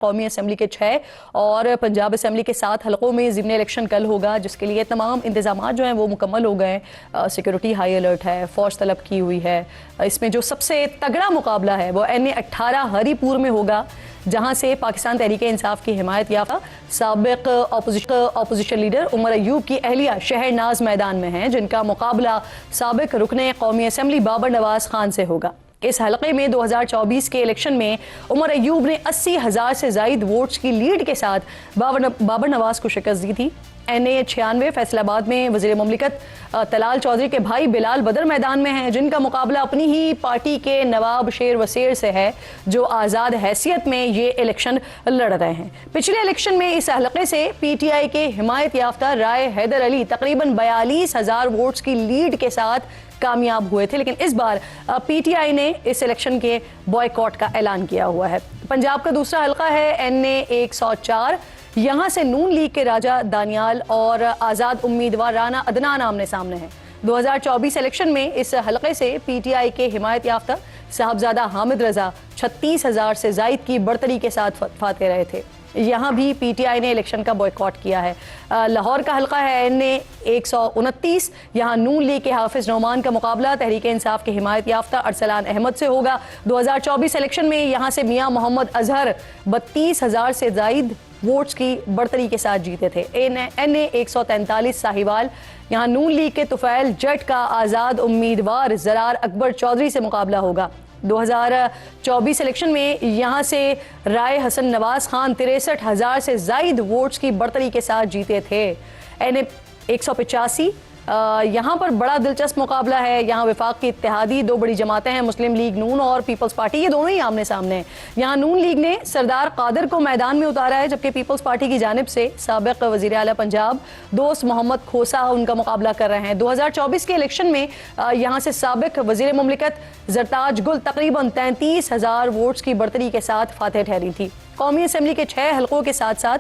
कौमी असम्बली के 6 और पंजाब असम्बली के 7 हलकों में ज़िमनी इलेक्शन कल होगा, जिसके लिए तमाम इंतजाम जो हैं वो मुकम्मल हो गए। सिक्योरिटी हाई अलर्ट है, फ़ौज तलब की हुई है। इसमें जो सबसे तगड़ा मुकाबला है वो NA 18 हरीपुर में होगा, जहां से पाकिस्तान तहरीक इंसाफ की हिमायत याफ्ता साबिक अपोजिशन लीडर उमर अयूब की अहलिया शहरनाज मैदान में हैं, जिनका मुकाबला साबिक रुकने कौमी असम्बली बाबर नवाज खान से होगा। इस हलके में 2024 के इलेक्शन में उमर अयूब ने 80,000 से जायद वोट्स की लीड के साथ बाबर नवाज को शिकस्त दी थी। NA 96 फैसलाबाद में वज़ीर मुमलिकत तलाल चौधरी के भाई बिलाल बदर मैदान में हैं, जिनका मुकाबला अपनी ही पार्टी के नवाब शेर वसीर से है, जो आज़ाद हैसियत में ये इलेक्शन लड़ रहे हैं। पिछले इलेक्शन में इस हलके से PTI के हिमायत याफ्ता राय हैदर अली तकरीबन 42,000 वोट्स की लीड के साथ कामयाब हुए थे, लेकिन इस बार PTI ने इस इलेक्शन के बॉयकॉट का ऐलान किया हुआ है। पंजाब का दूसरा हलका है NA 104। यहाँ से नून लीग के राजा दानियाल और आज़ाद उम्मीदवार राना अदनान आमने सामने हैं। 2024 इलेक्शन में इस हलके से PTI के हिमायत याफ्ता साहबजादा हामिद रजा 36,000 से जायद की बढ़तरी के साथ फाते रहे थे। यहाँ भी PTI ने इलेक्शन का बॉयकॉट किया है। लाहौर का हलका है NA 129। यहाँ नून लीग के हाफिज नौमान का मुकाबला तहरीक इंसाफ के हिमायत याफ्ता अरसलान अहमद से होगा। 2024 इलेक्शन में यहाँ से मियाँ मोहम्मद अजहर 32,000 से जायद वोट्स की बढ़तरी के साथ जीते थे। NA 143 साहिवाल, यहाँ नून लीग के तुफैल जट का आज़ाद उम्मीदवार जरार अकबर चौधरी से मुकाबला होगा। 2024 इलेक्शन में यहाँ से राय हसन नवाज खान 63,000 से जायद वोट्स की बढ़तरी के साथ जीते थे। NA 185 यहाँ पर बड़ा दिलचस्प मुकाबला है। यहाँ वफाक की इत्तेहादी दो बड़ी जमातें हैं, मुस्लिम लीग नून और पीपल्स पार्टी, ये दोनों ही आमने सामने हैं। यहाँ नून लीग ने सरदार कादिर को मैदान में उतारा है, जबकि पीपल्स पार्टी की जानिब से साबिक वज़ीर आला पंजाब दोस्त मोहम्मद खोसा उनका मुकाबला कर रहे हैं। 2024 के इलेक्शन में यहाँ से साबिक वज़ीर मुमलिकत जरताज गुल तकरीबन 33,000 वोट्स की बढ़तरी के साथ फातह ठहरी थी। कौमी असम्बली के 6 हलकों के साथ साथ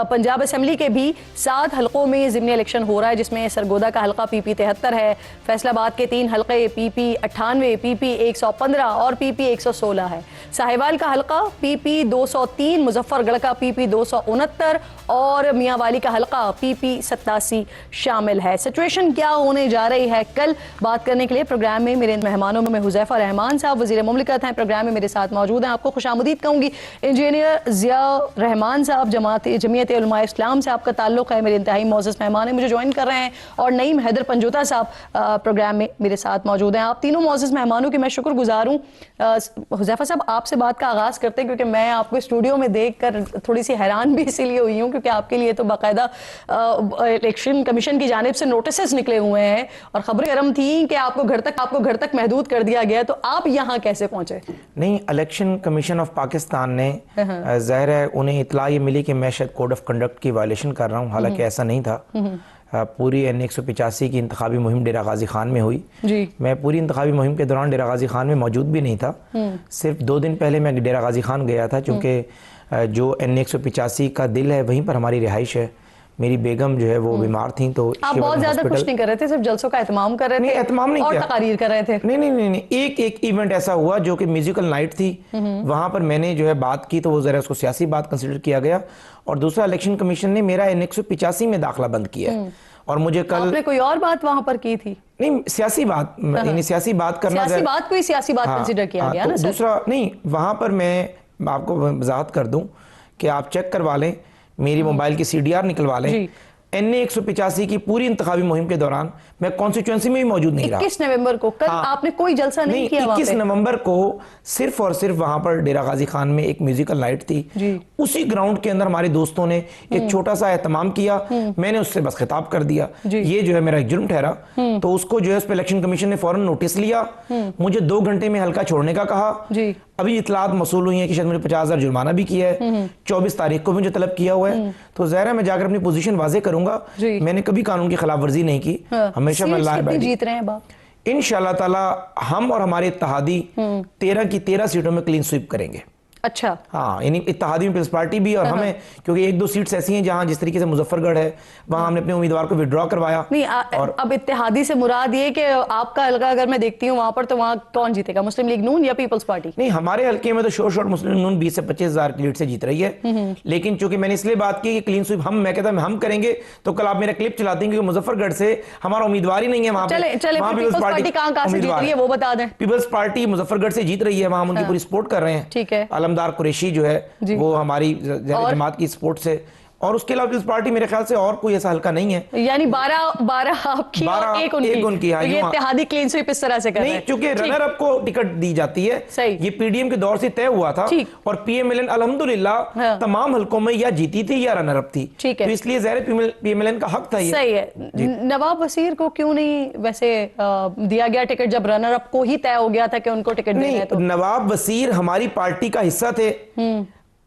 पंजाब असम्बली के भी 7 हलकों में ज़िमनी इलेक्शन हो रहा है, जिसमें सरगोदा का हलका PP 73 है, फैसलाबाद के 3 हलके PP 98, PP 115 और PP 116 है। साहिवाल का हलका PP 203, मुजफ्फरगढ़ का PP 269 और मियांवाली का हलका PP 87 शामिल है। सिचुएशन क्या होने जा रही है, कल बात करने के लिए प्रोग्राम में मेरे मेहमानों में हुज़ैफा रहमान साहब वज़ीर मुमलिकत हैं, प्रोग्राम में मेरे साथ मौजूद हैं। आपको खुशामदीद कहूँगी। इंजीनियर ज़िया रहमान साहब जमीयत उलमा इस्लाम से आपका ताल्लुक़ है, मेरे इंतहाई मोअज़्ज़ज़ मेहमान हैं, मुझे ज्वाइन कर रहे हैं। और नईम हैदर पंजोता साहब प्रोग्राम में मेरे साथ मौजूद हैं। आप तीनों मोअज़्ज़ज़ मेहमानों की मैं शुक्रगुजार हूँ। हुज़ैफा साहब, आपसे बात का आगाज़ करते हैं, क्योंकि मैं आपको स्टूडियो में देख कर थोड़ी सी हैरान भी इसीलिए हुई हूँ क्योंकि आपके लिए तो बाकायदा इलेक्शन कमीशन की जानिब से नोटिस निकले हुए हैं और खबरें गर्म थी कि आपको घर तक महदूद कर दिया गया, तो आप यहाँ कैसे पहुंचे? नहीं, इलेक्शन कमीशन ऑफ पाकिस्तान ने ज़ाहिर है उन्हें इतला ये मिली कि मैं शायद कोड ऑफ कंडक्ट की वायलेशन कर रहा हूँ, हालांकि ऐसा नहीं था। पूरी NA 185 की इंतखाबी मुहिम डेरा गाजी खान में हुई जी। मैं पूरी इंतखाबी मुहिम के दौरान डेरा गाजी खान में मौजूद भी नहीं था। सिर्फ 2 दिन पहले मैं डेरा गाजी खान गया था, चूँकि जो NA 185 का दिल है वहीं पर हमारी रिहाइश है। मेरी बेगम जो है वो बीमार थी, तो आप बहुत ज्यादा कुछ नहीं कर रहे थे, सिर्फ जलसों का एहतमाम कर रहे थे। एहतमाम नहीं और तकारीर कर रहे थे। नहीं, एक इवेंट ऐसा हुआ जो कि म्यूजिकल नाइट थी, वहां पर मैंने जो है बात की, तो वो जरा उसको सियासी बात कंसिडर किया गया। और दूसरा, इलेक्शन कमीशन ने मेरा NA 185 में दाखिला बंद किया और मुझे कल आपने कोई और बात वहां पर की थी? नहीं, सियासी बात, सियासी बात करना, सियासी बात कंसिडर किया गया ना। दूसरा नहीं, वहां पर मैं आपको वजाहत कर दूं कि आप चेक करवा लें, मेरी मोबाइल की CDR निकलवा लें। NA 185 की पूरी इंतखाबी मुहिम के दौरान मैं कॉन्स्टिट्यूएंसी में भी मौजूद नहीं रहा। 21 नवंबर को कल आपने कोई जलसा नहीं किया? 21 नवंबर को सिर्फ और सिर्फ वहां पर डेरा गाजी खान में एक म्यूजिकल नाइट थी, उसी ग्राउंड के अंदर हमारे दोस्तों ने एक छोटा सा एहतमाम किया, मैंने उससे बस खिताब कर दिया, ये जो है मेरा एक जुर्म ठहरा। तो उसको जो है उस पर इलेक्शन कमीशन ने फौरन नोटिस लिया, मुझे 2 घंटे में हल्का छोड़ने का कहा। अभी इतलात मसूल हुई है कि शायद मुझे 50,000 जुर्माना भी किया है, 24 तारीख को मुझे तलब किया हुआ है। तो ज़ाहिर है मैं जाकर अपनी पोजीशन वाजे करूंगा, मैंने कभी कानून की खिलाफ वर्जी नहीं की। हमेशा मैं जीत रहे हैं बाप, इंशाअल्लाह ताला हम और हमारे इत्तेहादी 13 की 13 सीटों में क्लीन स्वीप करेंगे। अच्छा। हाँ, यानी इत्तेहादी में पीपल्स पार्टी भी और हमें, क्योंकि एक दो सीट्स ऐसी हैं जहां जिस तरीके से मुजफ्फरगढ़ है वहां हमने अपने उम्मीदवार को विड्रॉ करवाया। नहीं और अब इत्तेहादी से मुराद ये कि आपका हल्का अगर मैं देखती हूँ वहां पर, तो वहां कौन जीतेगा, मुस्लिम लीग नून या पीपल्स पार्टी? नहीं, हमारे हल्के में तो शोर शोर मुस्लिम नून 20 से 25 हजार की लीड से जीत रही है। लेकिन चूंकि मैंने इसलिए बात की कि क्लीन स्वीप मैं कहता हम करेंगे, तो कल आप मेरा क्लिप चलाते हैं, क्योंकि मुजफ्फरगढ़ से हमारा उम्मीदवार ही नहीं है वहां पे। चले वहां पीपल्स पार्टी कहाँ से जीत रही है वो बता दें। पीपल्स पार्टी मुजफ्फरगढ़ से जीत रही है, वहां हम उनकी पूरी सपोर्ट कर रहे हैं। ठीक है। अलमदार कुरैशी जो है वो हमारी जमात की सपोर्ट से, और उसके अलावा पीपल्स पार्टी मेरे ख्याल से और कोई ऐसा हल्का नहीं है। यानी 12 आपकी और एक उनकी। हाँ, तो ये इत्तेहादी क्लीन स्वीप इस तरह से कर रहे हैं। नहीं, क्योंकि रनर अप को टिकट दी जाती है। सही। ये पीडीएम के दौर से तय हुआ था, और पीएमएलएन अल्हम्दुलिल्लाह तमाम हल्कों में या जीती थी या रनर अप थी। ठीक है। तो इसलिए ज़ाहिर पीएमएलएन का हक था ये। सही है। नवाब वसीर को क्यों नहीं वैसे दिया गया टिकट, जब रनर अप को ही तय हो गया था कि उनको टिकट देना है? तो नवाब वसीर हमारी पार्टी का हिस्सा थे।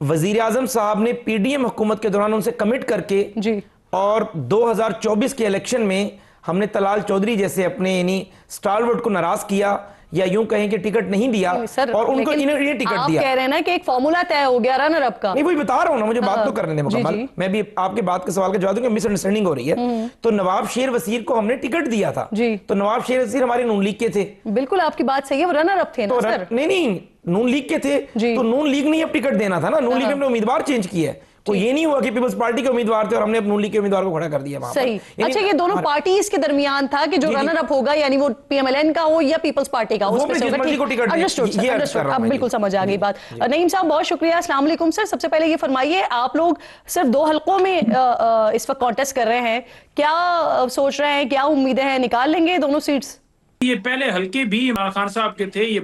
वजीर आजम साहब ने पीडीएम हुकूमत के दौरान उनसे कमिट करके जी, और 2024 के इलेक्शन में हमने तलाल चौधरी जैसे अपने यानी स्टालवर्ट को नाराज किया, या यूं कहें कि टिकट नहीं दिया, और उनको इन्हें टिकट आप दिया। कह रहे हैं ना कि एक फॉर्मूला तय हो गया रनर अप का। नहीं, वही बता रहा हूं ना, मुझे बात तो करने दें मुकम्मल। मैं भी आपके बात के सवाल का जवाब दूंगा, मिसअंडरस्टैंडिंग हो रही है। तो नवाब शेर वसीर को हमने टिकट दिया था जी। तो नवाब शेर वसीर हमारे नून लीग के थे। बिल्कुल आपकी बात सही है, वो रनर अप थे ना सर। नहीं, नून लीग के थे, तो नून लीग ने अब टिकट देना था ना, नून लीग ने अपने उम्मीदवार चेंज किया है। तो ये नहीं हुआ कि पीपल्स पार्टी के उम्मीदवार थे और हमने नून लीग के उम्मीदवार को खड़ा कर दिया वहां पर। सही। अच्छा, ये दोनों पार्टीज के दरमियान था कि जो रनर अप होगा, यानी वो पीएमएलएन का हो या पीपल्स पार्टी का हो, उसमें से होगा। अंडरस्टूड, अब बिल्कुल समझ आ गई बात। नईम साहब बहुत शुक्रिया। अस्सलाम वालेकुम सर। सबसे पहले ये फरमाइए, आप लोग सिर्फ 2 हल्कों में इस वक्त कॉन्टेस्ट कर रहे हैं, क्या सोच रहे हैं, क्या उम्मीदें हैं, निकाल लेंगे दोनों सीट्स? ये पहले हल्के भी इमरान खान साहब के थे, ये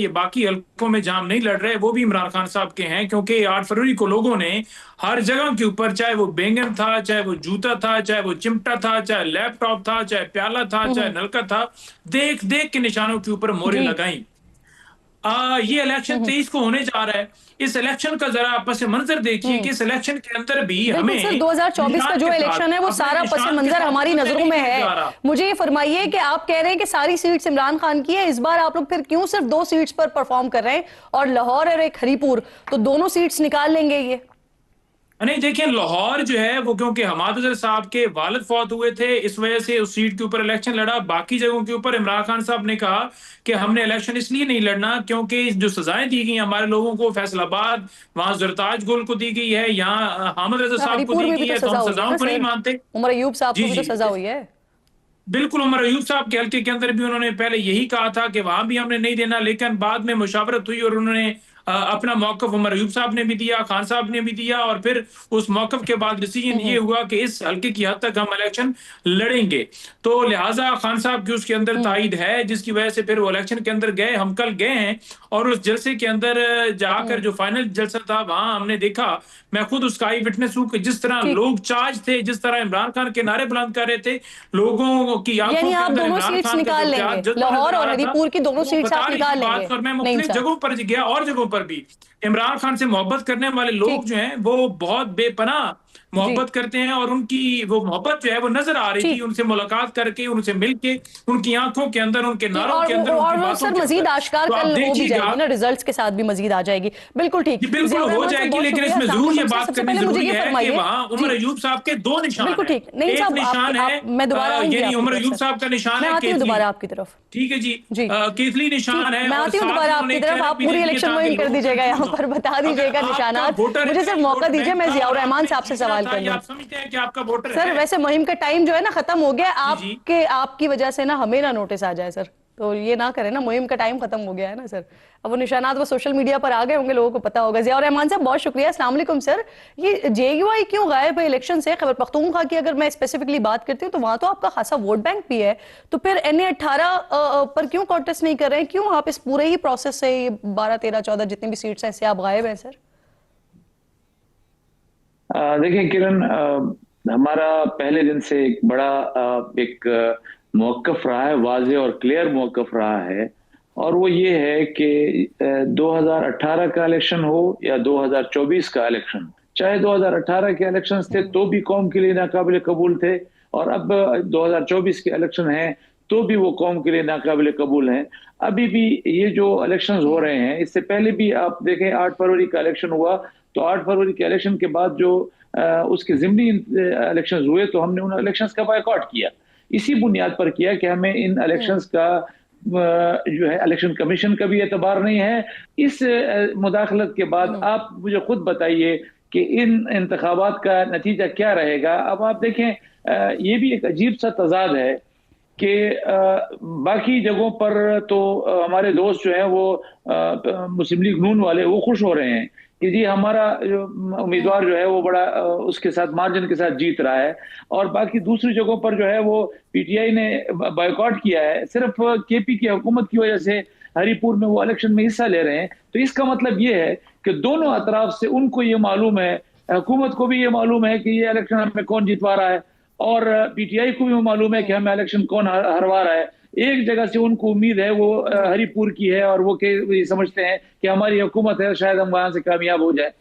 बाकी हल्कों में जहां नहीं लड़ रहे वो भी इमरान खान साहब के हैं, क्योंकि 8 फरवरी को लोगों ने हर जगह के ऊपर, चाहे वो बैंगन था, चाहे वो जूता था, चाहे वो चिमटा था, चाहे लैपटॉप था, चाहे प्याला था, चाहे नलका था, देख देख के निशानों के ऊपर मोहरें लगाई। ये इलेक्शन 23 को होने जा रहा है। इस इलेक्शन का जरा पस मंजर देखिए कि इस इलेक्शन के अंदर भी हमें सर 2024 का जो इलेक्शन है वो सारा पस मंजर हमारी नजरों में है। मुझे ये फरमाइए कि आप कह रहे हैं कि सारी सीट्स इमरान खान की है, इस बार आप लोग फिर क्यों सिर्फ 2 सीट्स पर परफॉर्म कर रहे हैं, और लाहौर और एक हरीपुर, तो दोनों सीट्स निकाल लेंगे ये? नहीं, देखिए, लाहौर जो है वो क्योंकि हमाद अजहर साहब के वालिद फौत हुए थे, इस वजह से उस सीट के ऊपर इलेक्शन लड़ा। बाकी जगहों के ऊपर इमरान खान साहब ने कहा कि हमने इलेक्शन इसलिए नहीं लड़ना क्योंकि जो सजाएं दी गई हमारे लोगों को, फैसलाबाद वहां जरताज गुल को दी गई है, यहाँ हामिद रजा साहब को दी गई है, तो हम सजाओं को नहीं मानते। उमर अयूब साहब को भी तो सजा हुई है। बिल्कुल, उमर अयूब साहब के हल्के के अंदर भी उन्होंने पहले यही कहा था कि वहां भी हमने नहीं देना, लेकिन बाद में मुशावरत हुई और उन्होंने अपना मौकफ उमर अयूब साहब ने भी दिया, खान साहब ने भी दिया, और फिर उस मौकफ के बाद डिसीजन ये हुआ कि इस हल्के की हद तक हम इलेक्शन लड़ेंगे। तो लिहाजा खान साहब की उसके अंदर तायद है, जिसकी वजह से फिर वो इलेक्शन के अंदर गए। हम कल गए हैं और उस जलसे के अंदर जाकर जो फाइनल जलसा था वहां हमने देखा, मैं खुद उसका आई विटनेस हूं कि जिस तरह लोग चार्ज थे, जिस तरह इमरान खान के नारे बुलंद कर रहे थे, लोगों की आंखों के अंदर इमरान खान निकाल लेंगे, लाहौर और हरीपुर की दोनों सीट्स आप निकाल लेंगे। और मैं मुख्तलिफ जगहों पर गया और जगहों पर भी इमरान खान से मोहब्बत करने वाले लोग जो हैं वो बहुत बेपनाह मोहब्बत करते हैं, और उनकी वो मोहब्बत जो है वो नजर आ रही थी उनसे मुलाकात करके, उनसे मिलके, उनकी आंखों के अंदर, उनके नारों के अंदर, उनकी बातों सर मजीद आश्कार कल हो भी जाएगी ना, रिजल्ट्स के साथ भी मजीद आ जाएगी। बिल्कुल ठीक, बिल्कुल हो जाएगी, लेकिन इसमें जरूर ये बात करनी जरूरी है कि वहां उमर अयूब साहब के 2 निशान हैं। बिल्कुल ठीक, नहीं साहब, निशान है, मैं दोबारा यानी उमर अयूब साहब का निशान है, आती हूं दोबारा आपकी तरफ। ठीक है जी, केतली निशान है, मैं आती हूं दोबारा आपकी तरफ। आप पूरी इलेक्शन मुहिम कर दीजिएगा, यहाँ पर बता दीजिएगा निशानात। मुझे सिर्फ मौका दीजिए, मैं जियाउर रहमान साहब से सवाल कर लूं। आप समझते हैं कि आपका वोटर सर वैसे मुहिम का टाइम जो है ना खत्म हो गया, आपकी वजह से ना हमें ना नोटिस आ जाए सर, तो ये ना करें ना, मुहिम का टाइम खत्म हो गया है ना सर। अब वो निशानात वो सोशल मीडिया पर आ गए होंगे, लोगों को पता होगा। जियाउर रहमान साहब बहुत शुक्रिया। अस्सलाम वालेकुम सर। ये जेयूआई क्यों गायब है इलेक्शन से? खैबर पख्तूनख्वा की अगर मैं स्पेसिफिकली बात करती हूँ तो वहां तो आपका खासा वोट बैंक भी है, तो फिर NA-18 पर क्यों कॉन्टेस्ट नहीं कर रहे हैं? क्यों आप इस पूरे ही प्रोसेस से 12, 13, 14 जितनी भी सीट्स हैं इससे आप गायब हैं सर? देखिए किरण, हमारा पहले दिन से एक बड़ा एक मौकफ रहा है, वाज़े और क्लियर मौकफ रहा है, और वो ये है कि 2018 का इलेक्शन हो या 2024 का इलेक्शन, चाहे 2018 के इलेक्शन थे तो भी कौम के लिए नाकाबिल कबूल थे, और अब 2024 के इलेक्शन हैं तो भी वो कौम के लिए नाकाबिल कबूल हैं। अभी भी ये जो इलेक्शंस हो रहे हैं, इससे पहले भी आप देखें 8 फरवरी का इलेक्शन हुआ, तो 8 फरवरी के इलेक्शन के बाद जो उसके ज़िमनी इलेक्शंस हुए, तो हमने उन इलेक्शंस का बॉयकॉट किया। इसी बुनियाद पर किया कि हमें इन इलेक्शंस का जो है इलेक्शन कमीशन का भी एतबार नहीं है। इस मुदाखलत के बाद आप मुझे खुद बताइए कि इन इंतखाबात का नतीजा क्या रहेगा। अब आप देखें, ये भी एक अजीब सा तजाद है कि बाकी जगहों पर तो हमारे दोस्त जो हैं वो मुस्लिम लीग नून वाले वो खुश हो रहे हैं कि जी हमारा उम्मीदवार जो है वो बड़ा उसके साथ मार्जिन के साथ जीत रहा है, और बाकी दूसरी जगहों पर जो है वो पीटीआई ने बॉयकॉट किया है सिर्फ केपी की हुकूमत की वजह से। हरिपुर में वो इलेक्शन में हिस्सा ले रहे हैं, तो इसका मतलब ये है कि दोनों अतराफ से उनको ये मालूम है, हुकूमत को भी ये मालूम है कि ये इलेक्शन हमें कौन जितवा रहा है, और पीटीआई को भी मालूम है कि हमें इलेक्शन कौन हरवा रहा है। एक जगह से उनको उम्मीद है, वो हरिपुर की है, और वो समझते हैं कि हमारी हुकूमत है, शायद हम वहां से कामयाब हो जाए।